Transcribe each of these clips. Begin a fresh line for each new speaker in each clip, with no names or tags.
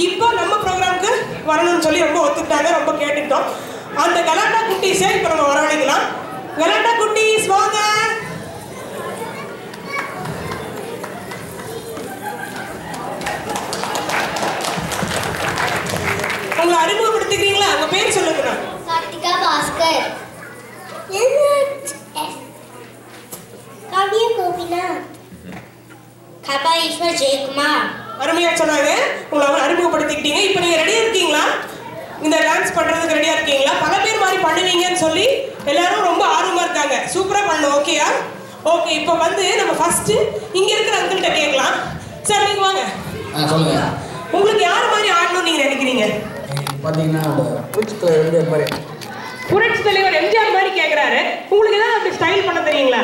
இப்போ நம்ம ப்ரோக்ராமுக்கு வரணும்னு சொல்லி ரொம்ப ஒத்துக்கிட்டாங்க, ரொம்ப கேட்டுக்கிட்டோம். அந்த கலாட்டா குட்டீஸை இப்போ நம்ம வரவழைக்கலாம். கலாட்டா குட்டீஸ் வாங்க. உங்களை அறிமுகப்படுத்திக்கிறீங்களா? உங்க பேர் சொல்லுங்க.
கார்த்திகா பாஸ்கர். காவியா கோபிநாத். கபா ஈஸ்வர் ஜெயக்குமார்.
அருமையா சொன்னாங்க. உங்களை அறிமுகப்படுத்திக்கிட்டீங்க. இப்போ நீங்க ரெடியா இருக்கீங்களா? இந்த டான்ஸ் பண்றதுக்கு ரெடியா இருக்கீங்களா? பல பேர் மாதிரி பண்ணுவீங்கன்னு சொல்லி எல்லாரும் ரொம்ப ஆர்வமா இருக்காங்க. சூப்பரா பண்ணுவோம். ஓகேயா? ஓகே. இப்போ வந்து நம்ம ஃபர்ஸ்ட் இங்க இருக்கிற அங்கிள்கிட்ட கேட்கலாம். சார் நீங்க வாங்க.
சொல்லுங்க.
உங்களுக்கு யார் மாதிரி ஆடணும்னு நீங்க நினைக்கிறீங்க?
பாத்தீங்கன்னா புரட்சி தலைவர் மாதிரி.
புரட்சி தலைவர் எம்ஜிஆர் மாதிரி கேட்கறாரு. உங்களுக்கு ஏதாவது அப்படி ஸ்டைல் பண்ண தெரியுங்களா?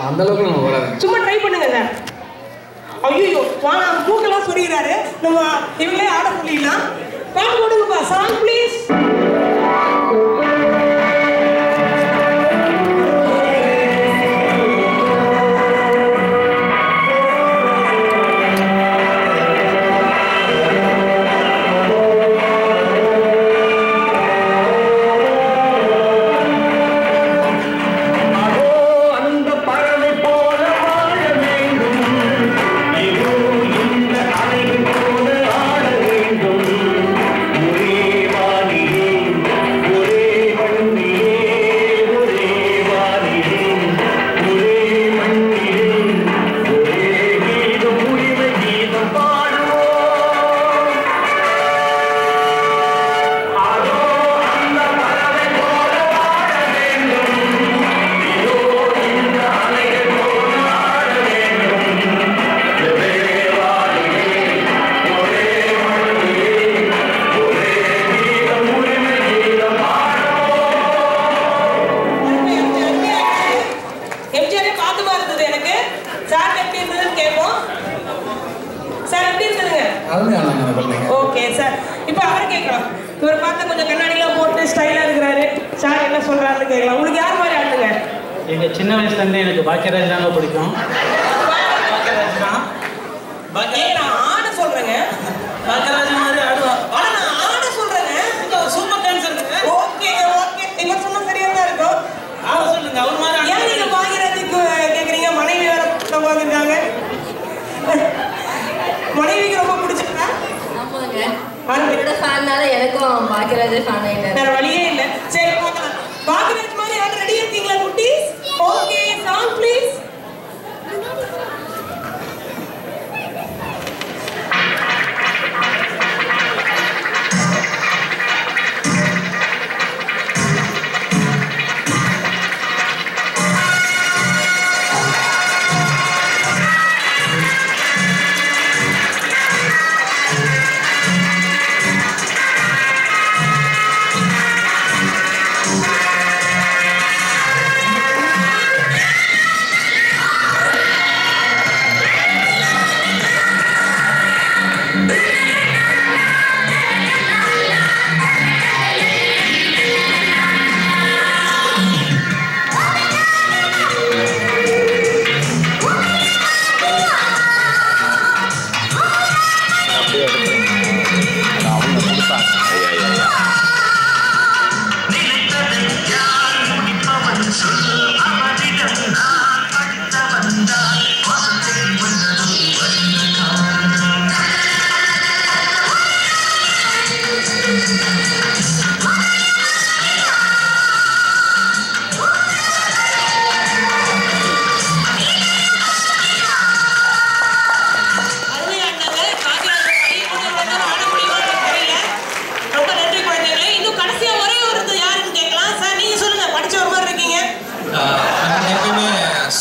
அந்த அளவுக்கு நம்ம வராது.
சும்மா ட்ரை பண்ணுங்க சார். ஐயோ வாங்க, மூக்கெல்லாம் சொல்லிடுறாரு. நம்ம இவங்களே ஆட சொல்லிடலாம். பாட்டு போடுங்கப்பா. Song please. Okay sir. இப்போ அவரை கேட்கலாம். இவர் பார்த்து கொஞ்சம் கண்ணாடிலாம் போட்டு ஸ்டைலாக இருக்கிறாரு. சார் என்ன சொல்கிறாருன்னு கேட்கலாம். உங்களுக்கு யார் மாதிரி ஆடுங்க?
எங்கள் சின்ன வயசுலேருந்தே எனக்கு பாக்கியராஜ் தாங்க பிடிக்கும். பாக்கியராஜ் தான்.
நான் ஆட சொல்கிறேங்க.
பாக்கியராஜ் மாதிரி ஆடுவோம்.
ஆனால் நான் ஆட சொல்கிறேங்க.
Super dancer.
Okay okay. இவர் சொன்ன சரியாக தான் இருக்கும்.
ஆட சொல்லுங்க. அவர் மாதிரி
ஏன் நீங்கள் பாக்கியராஜுக்கு கேட்குறீங்க? மனைவி வேறு வந்துருக்காங்க. மனைவிக்கு ரொம்ப பிடிச்சிருக்கா?
அவரோட ஃபேன்னால எனக்கும் பாக்கியராஜ் ஃபேன் ஆயிட்டேன்.
வேற வழியே இல்லை. சரி பார்க்கலாம். பாக்கியராஜ் மாதிரி ஆட ரெடி இருக்கீங்களா குட்டீஸ்? Okay. Song please.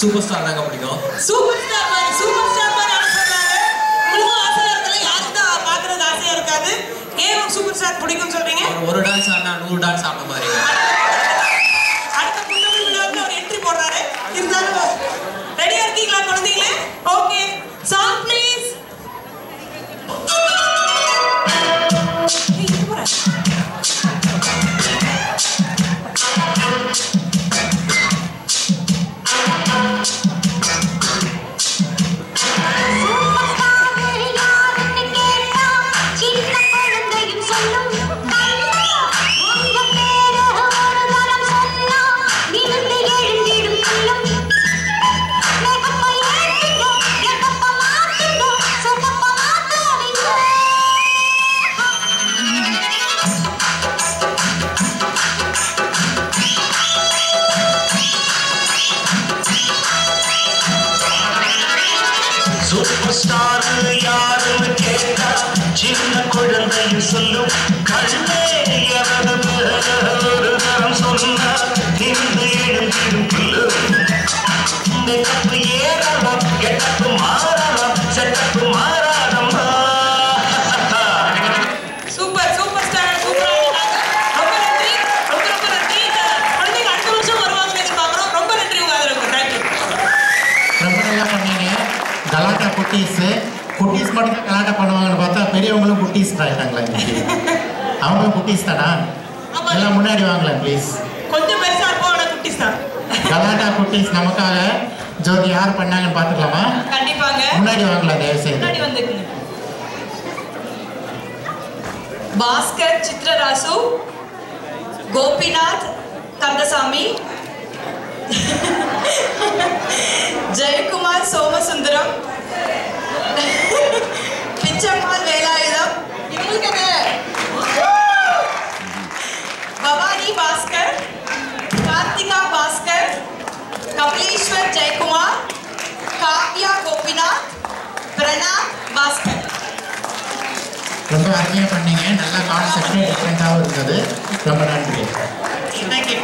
Super star தாங்க பிடிக்கும்.
சூப்பர் ஸ்டார் மாதிரி ஆட சொல்றாங்க. உங்களுக்கும் ஆசையா இருக்கல? யாருக்கு தான் பாக்குறது ஆசையா இருக்காது? ஏன் சூப்பர் ஸ்டார் பிடிக்கும் சொல்றீங்க?
ஒரு டான்ஸ் ஆடினா 100 டான்ஸ் ஆடுற மாதிரி.
அடுத்த புத்தகம் விழாவுக்கு ஒரு என்ட்ரி போடுறாரு. இருந்தாலும் ரெடியா இருக்கீங்களா குழந்தைங்களே? Okay. Song please.
Super star யாருன்னு கேட்டா சின்ன
குழந்தையும் சொல்லும் கண்ணே ஒரு தரம் சொன்னா இருந்து எழுந்திடும் புல்லு நெட்டப்பு ஏறலாம் எட்டப்பு மாறலாம் செட்டப்பு மாறாதம்மா.
சூப்பர் சூப்பர் ஸ்டார் சூப்பரா ரொம்ப நன்றி ரொம்ப ரொம்ப நன்றி. குழந்தைங்க அடுத்த வருஷம் வருவாங்கன்னு எதிர்பார்க்குறோம். ரொம்ப நன்றி உங்க ஆதரவுக்கு. தேங்க்யூ.
ரொம்ப நல்லா பண்ணீங்க. கலாட்டா குட்டீஸ் குட்டீஸ் மட்டும் தான் கலாட்டா பண்ணுவாங்கன்னு பார்த்தா பெரியவங்களும் குட்டீஸ் ஆயிட்டாங்களா இன்னைக்கு? அவங்களும் குட்டீஸ் தானா? எல்லாம் முன்னாடி வாங்கலாம் ப்ளீஸ்.
கொஞ்சம் பெருசா இருப்போம் ஆனா குட்டீஸ் தான்.
கலாட்டா குட்டீஸ் நமக்காக ஜோதி யார் பண்ணாங்கன்னு பார்த்துக்கலாமா?
கண்டிப்பாங்க.
முன்னாடி வாங்கலாம் தயவு செய்து.
முன்னாடி வந்துக்குங்க. பாஸ்கர் சித்ரராசு, கோபிநாத் கந்தசாமி, ஜெயக்குமார் சோமசுந்தரம், பிச்சம்மாள் வேலாயுதம், இவங்களுக்கு பவானி பாஸ்கர், கார்த்திகா பாஸ்கர், கபிலேஸ்வர் ஜெயக்குமார், காவ்யா கோபிநாத், பிரணாப் பாஸ்கர்.
ரொம்ப அருமையாக பண்ணீங்க. நல்ல கான்செப்ட் டிஃப்ரெண்டாகவும் இருந்தது. ரொம்ப நன்றி.
தேங்க்யூ.